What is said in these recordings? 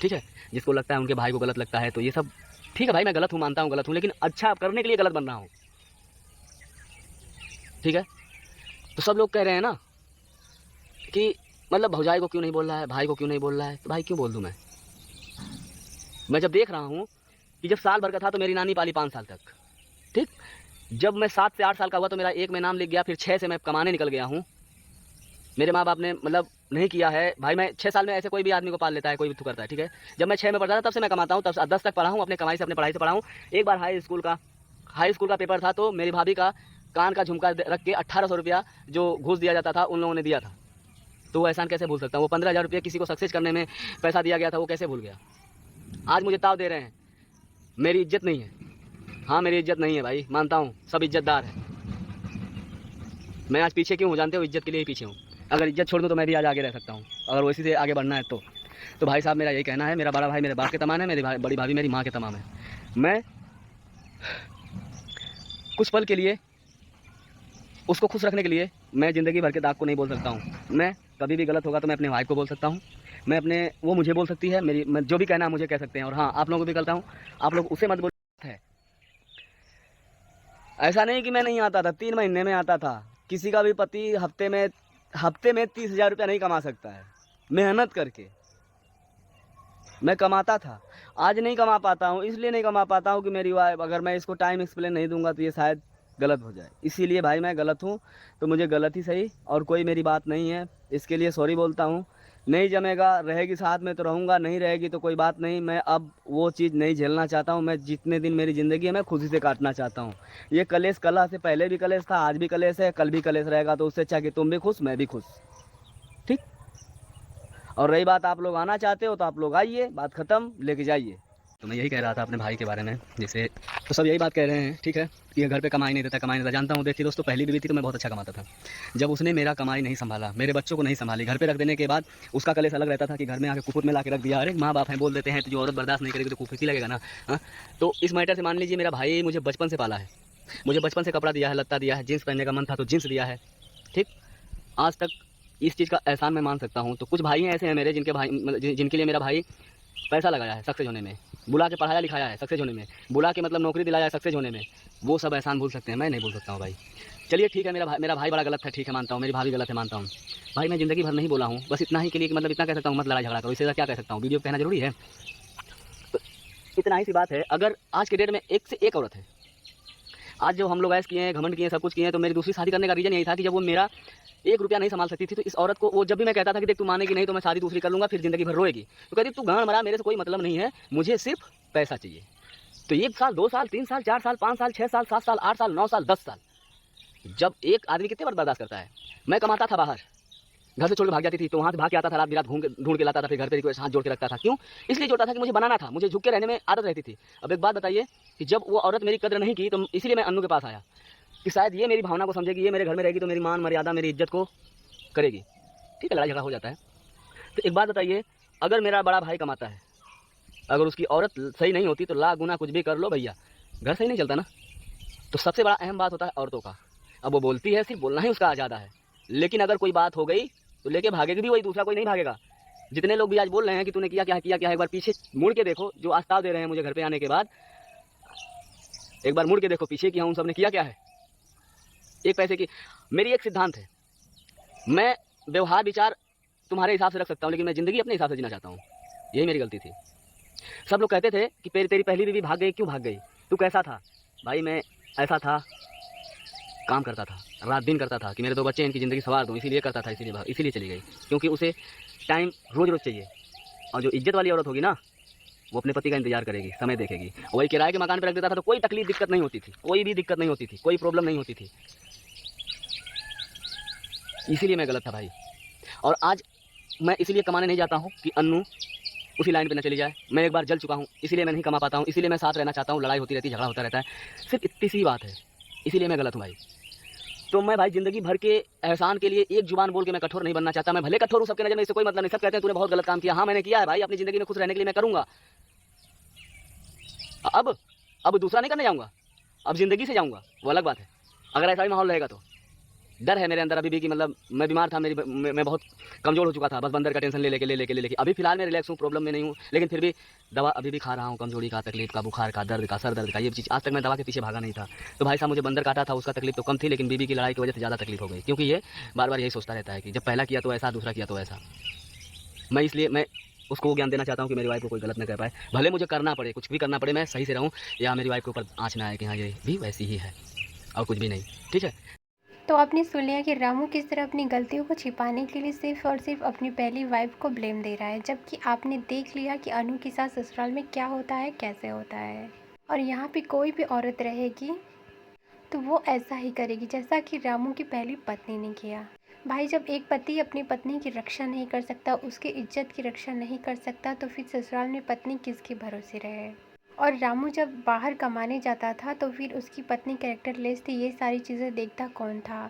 ठीक है। जिसको लगता है उनके भाई को गलत लगता है तो ये सब ठीक है भाई, मैं गलत हूँ, मानता हूँ गलत हूँ, लेकिन अच्छा करने के लिए गलत बन रहा हूँ। ठीक है। तो सब लोग कह रहे हैं ना कि मतलब भौजाई को क्यों नहीं बोल रहा है, भाई को क्यों नहीं बोल रहा है, तो भाई क्यों बोल दूँ मैं जब देख रहा हूँ कि जब साल भर का था तो मेरी नानी पाली 5 साल तक। ठीक। जब मैं 7 से 8 साल का हुआ तो मेरा 1 में नाम लिख गया, फिर 6 से मैं कमाने निकल गया हूँ। मेरे माँ बाप ने मतलब नहीं किया है भाई, मैं 6 साल में ऐसे कोई भी आदमी को पाल लेता है, कोई भी तो करता है। ठीक है। जब मैं 6 में पढ़ता था तब से मैं कमाता हूँ, तब से 10 तक पढ़ा हूँ, अपने कमाई से अपने पढ़ाई से पढ़ा हूँ। एक बार हाई स्कूल का पेपर था तो मेरी भाभी का कान का झुमका रख के 1800 रुपया जो घूस दिया जाता था उन लोगों ने दिया था। तो वो एहसान कैसे भूल सकता हूँ। वो 15,000 रुपये किसी को सक्सेस करने में पैसा दिया गया था, वो कैसे भूल गया। आज मुझे ताव दे रहे हैं, मेरी इज्जत नहीं है। हाँ मेरी इज्जत नहीं है भाई, मानता हूँ, सब इज्जतदार है। मैं आज पीछे क्यों हूँ जानते हो, इज्जत के लिए ही पीछे हूँ। अगर इज्जत छोड़ दूँ तो मैं भी आज आगे रह सकता हूँ, अगर वैसे से आगे बढ़ना है तो भाई साहब मेरा यही कहना है, मेरा बड़ा भाई मेरे बाप के तमाम है, मेरी बड़ी भाभी मेरी माँ के तमाम है। मैं कुछ पल के लिए उसको खुश रखने के लिए मैं ज़िंदगी भर के दाग को नहीं बोल सकता हूँ। मैं कभी भी गलत होगा तो मैं अपने वाइफ को बोल सकता हूँ, मैं अपने वो मुझे बोल सकती है, मैं जो भी कहना है मुझे कह सकते हैं। और हाँ आप लोगों को भी कहता हूँ, आप लोग उसे मत बोल है। ऐसा नहीं कि मैं नहीं आता था, 3 महीने में आता था। किसी का भी पति हफ्ते में 30,000 रुपया नहीं कमा सकता है मेहनत करके। मैं कमाता था, आज नहीं कमा पाता हूँ। इसलिए नहीं कमा पाता हूँ कि मेरी वाइफ, अगर मैं इसको टाइम एक्सप्लेन नहीं दूंगा तो ये शायद गलत हो जाए। इसीलिए भाई मैं गलत हूँ तो मुझे गलत ही सही, और कोई मेरी बात नहीं है। इसके लिए सॉरी बोलता हूँ। नहीं जमेगा, रहेगी साथ में तो रहूँगा, नहीं रहेगी तो कोई बात नहीं। मैं अब वो चीज़ नहीं झेलना चाहता हूँ। मैं जितने दिन मेरी ज़िंदगी है मैं खुशी से काटना चाहता हूँ। ये कलेश कला से पहले भी कलेश था, आज भी कलेश है, कल भी कलेश रहेगा। तो उससे अच्छा कि तुम भी खुश मैं भी खुश। ठीक। और रही बात आप लोग आना चाहते हो तो आप लोग आइए, बात ख़त्म, लेके जाइए। तो मैं यही कह रहा था अपने भाई के बारे में, जैसे तो सब यही बात कह रहे हैं। ठीक है कि घर पे कमाई नहीं देता। जानता हूँ, देखिए दोस्तों, पहली बीवी थी तो मैं बहुत अच्छा कमाता था। जब उसने मेरा कमाई नहीं संभाला, मेरे बच्चों को नहीं संभाली, घर पे रख देने के बाद उसका कलेश अलग रहता था कि घर में आके कुकुर में ला के रख दिया। अरे माँ बाप हैं, बोल देते हैं तो जो औरत बर्दाश्त नहीं करेगी तो कुफिती लगेगा ना। हाँ। तो इस मैटर से मान लीजिए मेरा भाई मुझे बचपन से पाला है, मुझे बचपन से कपड़ा दिया है, लत्ता दिया है, जीन्स पहनने का मन था तो जीन्स दिया है। ठीक। आज तक इस चीज़ का एहसान मैं मान सकता हूँ। तो कुछ भाई ऐसे हैं मेरे जिनके लिए मेरा भाई पैसा लगाया है सक्सेस होने में, बुला के पढ़ाया लिखाया है सक्सेस होने में, बुला के मतलब नौकरी दिलाया है सक्सेस होने में। वो सब एहसान भूल सकते हैं, मैं नहीं भूल सकता हूँ भाई। चलिए ठीक है, मेरा भाई बड़ा गलत है, ठीक है मानता हूँ, मेरी भाभी गलत है मानता हूँ। भाई मैं ज़िंदगी भर नहीं बोला हूँ, बस इतना ही के लिए कि मतलब इतना कह सकता हूँ, मत लड़ाई झगड़ा करो। इससे क्या कह सकता हूँ, वीडियो कहना जरूरी है। तो इतना ही सी बात है। अगर आज के डेट में एक से एक औरत है, आज जो हम लोग ऐसे किए हैं, घमंड किए हैं, सब कुछ किए हैं, तो मेरी दूसरी शादी करने का रीज़न यही था कि जब वो मेरा 1 रुपया नहीं संभाल सकती थी तो इस औरत को, वो जब भी मैं कहता था कि देख तू मानेगी नहीं तो मैं शादी दूसरी कर लूँगा, फिर ज़िंदगी भर रोएगी, तो कहती तू गांड मरा, मेरे से कोई मतलब नहीं है, मुझे सिर्फ पैसा चाहिए। तो 1 साल 2 साल 3 साल 4 साल 5 साल 6 साल 7 साल 8 साल 9 साल 10 साल, जब एक आदमी कितने बार बर्दाश्त करता है। मैं कमाता था बाहर, घर से छोड़ के भाग जाती थी तो वहाँ से भाग के आता था, रात बिरात ढूंढ के लाता था, फिर घर पे रिक्वेस्ट हाथ जोड़ के रखता था। क्यों? इसलिए जोड़ता था कि मुझे बनाना था, मुझे झुक के रहने में आदत रहती थी। अब एक बात बताइए कि जब वो औरत मेरी कद्र नहीं की तो इसीलिए मैं अन्नू के पास आया कि शायद ये मेरी भावना को समझेगी, ये मेरे घर में रहेगी तो मेरी मान मर्यादा मेरी इज्जत को करेगी। ठीक है, लड़ाई झगड़ा हो जाता है। तो एक बात बताइए, अगर मेरा बड़ा भाई कमाता है, अगर उसकी औरत सही नहीं होती तो लाख गुना कुछ भी कर लो भैया, घर सही नहीं चलता ना। तो सबसे बड़ा अहम बात होता है औरतों का। अब वो बोलती है, सिर्फ बोलना ही उसका आज़ादा है, लेकिन अगर कोई बात हो गई तो लेके भागेगी भी वही, दूसरा कोई नहीं भागेगा। जितने लोग भी आज बोल रहे हैं कि तूने किया क्या है, एक बार पीछे मुड़ के देखो। जो आस्ताव दे रहे हैं मुझे घर पे आने के बाद, एक बार मुड़ के देखो पीछे कि हाँ उन सब ने किया क्या है। एक पैसे की मेरी एक सिद्धांत है, मैं व्यवहार विचार तुम्हारे हिसाब से रख सकता हूँ, लेकिन मैं ज़िंदगी अपने हिसाब से जीना चाहता हूँ। यही मेरी गलती थी। सब लोग कहते थे कि तेरी पहली बीवी भाग गई, क्यों भाग गई, तू कैसा था? भाई मैं ऐसा था, काम करता था, रात दिन करता था कि मेरे 2 बच्चे इनकी ज़िंदगी संवार दूँ, इसीलिए करता था, इसीलिए चली गई, क्योंकि उसे टाइम रोज़ रोज़ चाहिए। और जो इज्जत वाली औरत होगी ना, वो अपने पति का इंतजार करेगी, समय देखेगी। वही किराए के मकान पर रख देता था तो कोई तकलीफ दिक्कत नहीं होती थी, कोई भी दिक्कत नहीं होती थी, कोई प्रॉब्लम नहीं होती थी। इसीलिए मैं गलत था भाई। और आज मैं इसलिए कमाने नहीं जाता हूँ कि अन्नू उसी लाइन पे न चली जाए। मैं एक बार जल चुका हूँ, इसीलिए मैं नहीं कमा पाता हूँ, इसीलिए मैं साथ रहना चाहता हूँ। लड़ाई होती रहती है, झगड़ा होता रहता है, सिर्फ इतनी सी बात है, इसीलिए मैं गलत हूँ भाई। तो मैं भाई ज़िंदगी भर के एहसान के लिए एक जुबान बोल के मैं कठोर नहीं बनना चाहता। मैं भले कठोर हूँ, सबके नज़र में इससे कोई मतलब नहीं। सब कहते हैं तूने बहुत गलत काम किया, हाँ मैंने किया है भाई, अपनी ज़िंदगी में खुश रहने के लिए मैं करूँगा। अब दूसरा नहीं करने जाऊँगा, अब ज़िंदगी से जाऊँगा, वो अलग बात है। अगर ऐसा ही माहौल रहेगा तो डर है मेरे अंदर अभी भी कि मतलब मैं बीमार था, मैं बहुत कमज़ोर हो चुका था, बस बंदर का टेंशन ले लेके अभी फ़िलहाल मैं रिलैक्स हूँ, प्रॉब्लम में नहीं हूँ, लेकिन फिर भी दवा अभी भी खा रहा हूँ, कमज़ोरी का, तकलीफ़ का, बुखार का, दर्द का, सर दर्द का, ये चीज़ आज तक मैं दवा के पीछे भागा नहीं था। तो भाई साहब मुझे बंदर काटा था, उसका तकलीफ़ तो कम थी, लेकिन बीवी की लड़ाई की वजह से ज़्यादा तकलीफ़ हो गई, क्योंकि ये बार-बार यही सोचता रहता है कि जब पहला किया तो ऐसा, दूसरा किया तो ऐसा। मैं उसको वो ज्ञान देना चाहता हूँ कि मेरी वाइफ़ को कोई गलत ना कर पाए, भले मुझे करना पड़े, कुछ भी करना पड़े, मैं सही से रहूँ, या मेरी वाइफ़ के ऊपर आँच ना आए कि हाँ, ये भी वैसी ही है और कुछ भी नहीं, ठीक है? तो आपने सुन लिया कि रामू किस तरह अपनी गलतियों को छिपाने के लिए सिर्फ और सिर्फ अपनी पहली वाइफ को ब्लेम दे रहा है, जबकि आपने देख लिया कि अनु के साथ ससुराल में क्या होता है, कैसे होता है। और यहाँ पे कोई भी औरत रहेगी तो वो ऐसा ही करेगी जैसा कि रामू की पहली पत्नी ने किया। भाई जब एक पति अपनी पत्नी की रक्षा नहीं कर सकता, उसकी इज्जत की रक्षा नहीं कर सकता, तो फिर ससुराल में पत्नी किसके भरोसे रहे। और रामू जब बाहर कमाने जाता था तो फिर उसकी पत्नी कैरेक्टरलेस थी, ये सारी चीज़ें देखता कौन था।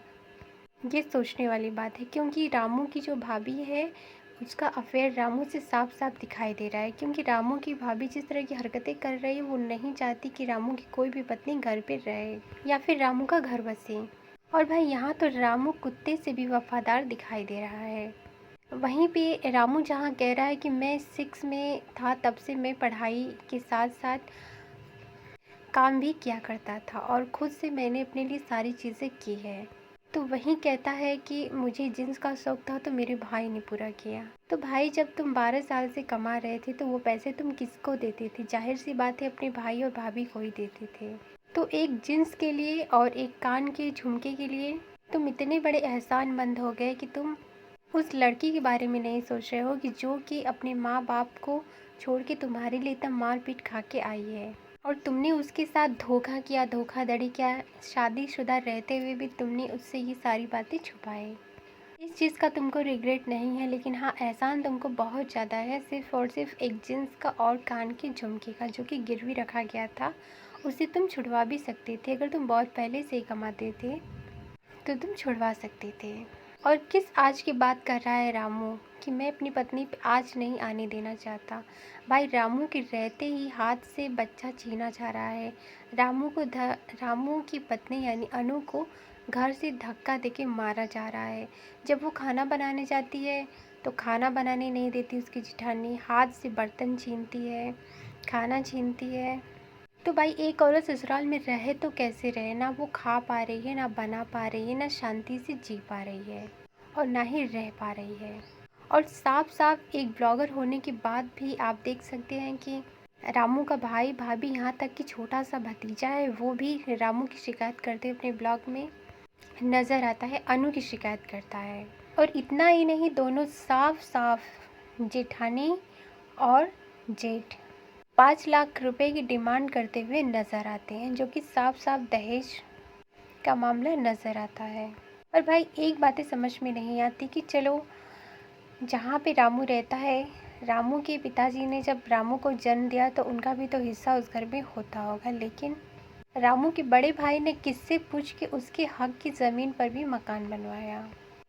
ये सोचने वाली बात है, क्योंकि रामू की जो भाभी है उसका अफेयर रामू से साफ साफ दिखाई दे रहा है, क्योंकि रामू की भाभी जिस तरह की हरकतें कर रही है वो नहीं चाहती कि रामू की कोई भी पत्नी घर पे रहे या फिर रामू का घर बसे। और भाई यहाँ तो रामू कुत्ते से भी वफादार दिखाई दे रहा है। वहीं पे रामू जहाँ कह रहा है कि मैं 6 में था तब से मैं पढ़ाई के साथ साथ काम भी किया करता था और खुद से मैंने अपने लिए सारी चीज़ें की है, तो वही कहता है कि मुझे जींस का शौक था तो मेरे भाई ने पूरा किया। तो भाई जब तुम 12 साल से कमा रहे थे तो वो पैसे तुम किसको देते थे? जाहिर सी बात है अपने भाई और भाभी को ही देते थे। तो एक जींस के लिए और एक कान के झुमके के लिए तुम इतने बड़े एहसानमंद हो गए कि तुम उस लड़की के बारे में नहीं सोच रहे हो कि जो कि अपने माँ बाप को छोड़ के तुम्हारे लिए तब मार पीट खा के आई है और तुमने उसके साथ धोखा किया, धोखाधड़ी किया, शादीशुदा रहते हुए भी तुमने उससे ये सारी बातें छुपाई। इस चीज़ का तुमको रिग्रेट नहीं है, लेकिन हाँ एहसान तुमको बहुत ज़्यादा है, सिर्फ और सिर्फ एक जींस का और कान के झुमके का जो कि गिरवी रखा गया था। उसे तुम छुड़वा भी सकते थे, अगर तुम बहुत पहले से ही कमाते थे तो तुम छुड़वा सकते थे। और किस आज की बात कर रहा है रामू कि मैं अपनी पत्नी पे आज नहीं आने देना चाहता। भाई रामू के रहते ही हाथ से बच्चा छीना जा रहा है। रामू की पत्नी यानी अनु को घर से धक्का देके मारा जा रहा है। जब वो खाना बनाने जाती है तो खाना बनाने नहीं देती उसकी जेठानी, हाथ से बर्तन छीनती है, खाना छीनती है। तो भाई एक औरत ससुराल में रहे तो कैसे रहे? ना वो खा पा रही है, ना बना पा रही है, ना शांति से जी पा रही है और ना ही रह पा रही है। और साफ साफ एक ब्लॉगर होने के बाद भी आप देख सकते हैं कि रामू का भाई भाभी यहाँ तक कि छोटा सा भतीजा है वो भी रामू की शिकायत करते हुए अपने ब्लॉग में नज़र आता है, अनु की शिकायत करता है। और इतना ही नहीं, दोनों साफ साफ जेठानी और जेठ 5 लाख रुपए की डिमांड करते हुए नज़र आते हैं, जो कि साफ साफ दहेज का मामला नज़र आता है। और भाई एक बातें समझ में नहीं आती कि चलो जहाँ पे रामू रहता है, रामू के पिताजी ने जब रामू को जन्म दिया तो उनका भी तो हिस्सा उस घर में होता होगा, लेकिन रामू के बड़े भाई ने किससे पूछ के उसके हक की ज़मीन पर भी मकान बनवाया।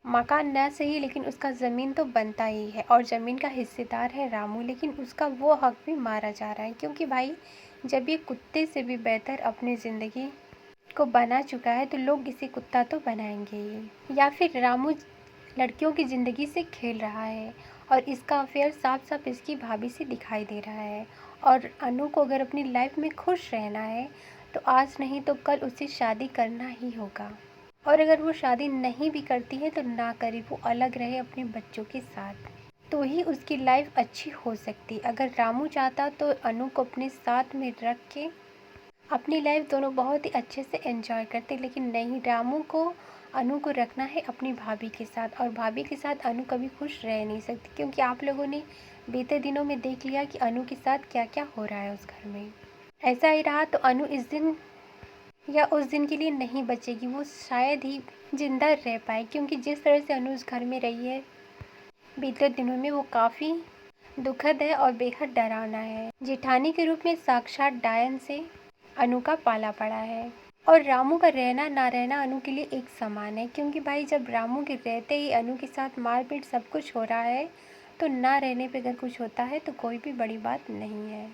मकान ना सही लेकिन उसका ज़मीन तो बनता ही है और ज़मीन का हिस्सेदार है रामू, लेकिन उसका वो हक भी मारा जा रहा है, क्योंकि भाई जब ये कुत्ते से भी बेहतर अपनी ज़िंदगी को बना चुका है तो लोग इसे कुत्ता तो बनाएंगे ही। या फिर रामू लड़कियों की ज़िंदगी से खेल रहा है और इसका अफेयर साफ साफ इसकी भाभी से दिखाई दे रहा है। और अनु को अगर अपनी लाइफ में खुश रहना है तो आज नहीं तो कल उसे शादी करना ही होगा, और अगर वो शादी नहीं भी करती है तो ना करे, वो अलग रहे अपने बच्चों के साथ, तो ही उसकी लाइफ अच्छी हो सकती। अगर रामू चाहता तो अनु को अपने साथ में रख के अपनी लाइफ दोनों बहुत ही अच्छे से एंजॉय करते, लेकिन नहीं, रामू को अनु को रखना है अपनी भाभी के साथ, और भाभी के साथ अनु कभी खुश रह नहीं सकती, क्योंकि आप लोगों ने बीते दिनों में देख लिया कि अनु के साथ क्या क्या हो रहा है उस घर में। ऐसा ही रहा तो अनु इस दिन या उस दिन के लिए नहीं बचेगी, वो शायद ही जिंदा रह पाए, क्योंकि जिस तरह से अनु उस घर में रही है बीते दिनों में वो काफ़ी दुखद है और बेहद डरावना है। जेठानी के रूप में साक्षात डायन से अनु का पाला पड़ा है, और रामू का रहना ना रहना अनु के लिए एक समान है, क्योंकि भाई जब रामू के रहते ही अनु के साथ मारपीट सब कुछ हो रहा है तो ना रहने पे अगर कुछ होता है तो कोई भी बड़ी बात नहीं है।